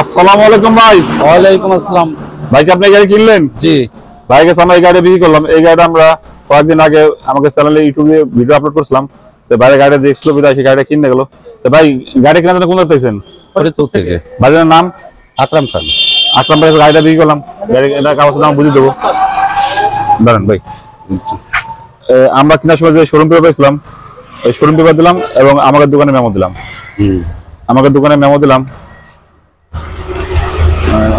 আসসালামু আলাইকুম ভাই। ওয়ালাইকুম আসসালাম। ভাই কি আপনি গাড়ি কিনলেন? জি। ভাই কাছে আমরা এই গাড়ি বিক্রি করলাম। এই গাড়িটা আমরা কয়েকদিন আগে আমাদের চ্যানেলে ইউটিউবে ভিডিও আপলোড করছিলাম। তো ভাই গাড়িটা দেখছিল বিদায় সেই গাড়িটা কিনে গেল। তো ভাই গাড়ি কেনার জন্য কোন চাইছেন? ফরিদপুর থেকে। ভাইয়ের নাম আকরাম খান। আকরাম ভাই গাড়িটা বিক্রি করলাম। গাড়ি এটা কাগজের দাম বুঝিয়ে দেবো। দাঁড়ান ভাই। আমরা কেনার সময় যে শোরুম পেপার পেয়েছিলাম ওই শোরুম পেপার দিলাম এবং আমাদের দোকানে মেমো দিলাম। আমাদের দোকানে মেমো দিলাম।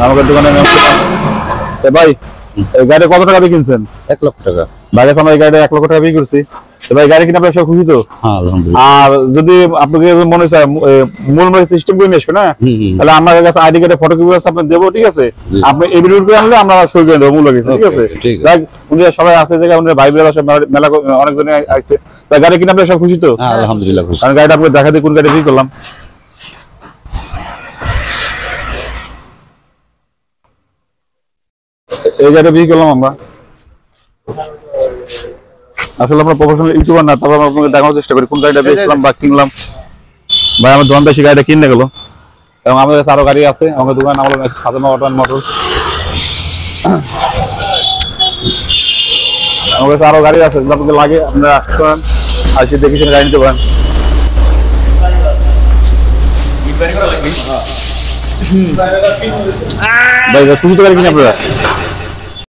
আমাদের দোকানে মেমো দিলাম। ভাই এই গাড়ি কত টাকা দিয়ে কিনছেন? 1 লক্ষ টাকা। বাইরে আমরা এই গাড়িটা 1 লক্ষ টাকা বিক্রি করছি। তো ভাই গাড়ি কিনে আপনার সব খুশি তো? হ্যাঁ আলহামদুলিল্লাহ। আর যদি আপনাকে মনে হয় মূল সিস্টেম করে নিয়ে আসবে না, তাহলে আমার কাছে আইডি কার্ডে ফটোকপি আছে আপনি দেবো, ঠিক আছে? আপনি এভিডেন্ট করে আনলে আমরা সই করে দেবো মূল কিছু, ঠিক আছে? উনি সবাই আছে জায়গায় উনি ভাই বোনেরা সব মেলা অনেকজনে আইছে। তাই গাড়ি কিনে আপনার সব খুশি তো? হ্যাঁ আলহামদুলিল্লাহ খুশি। কারণ গাড়িটা আপনাকে দেখা দিয়ে কোন গাড়ি বিক্রি করলাম। এই গাড়িটা বিক্রি করলাম আমরা। আসলে আমরা প্রফেশনাল ইউটিউবার না, তারপর আপনাকে দেখানোর চেষ্টা করি কোন গাড়িটা বেচলাম বা কিনলাম। ভাই আমার দোকানটা সেই গাড়িটা কিনে গেল এবং আমাদের কাছে আরো গাড়ি আছে। আমাদের দোকান নাম হলো সাদেমা অটো অ্যান্ড মোটরস। আমার কাছে আরো গাড়ি আছে, যদি আপনাদের লাগে আপনারা আসতে পারেন, আসে দেখে শুনে গাড়ি নিতে পারেন। ভাই খুশি তো গাড়ি কিনে আপনারা?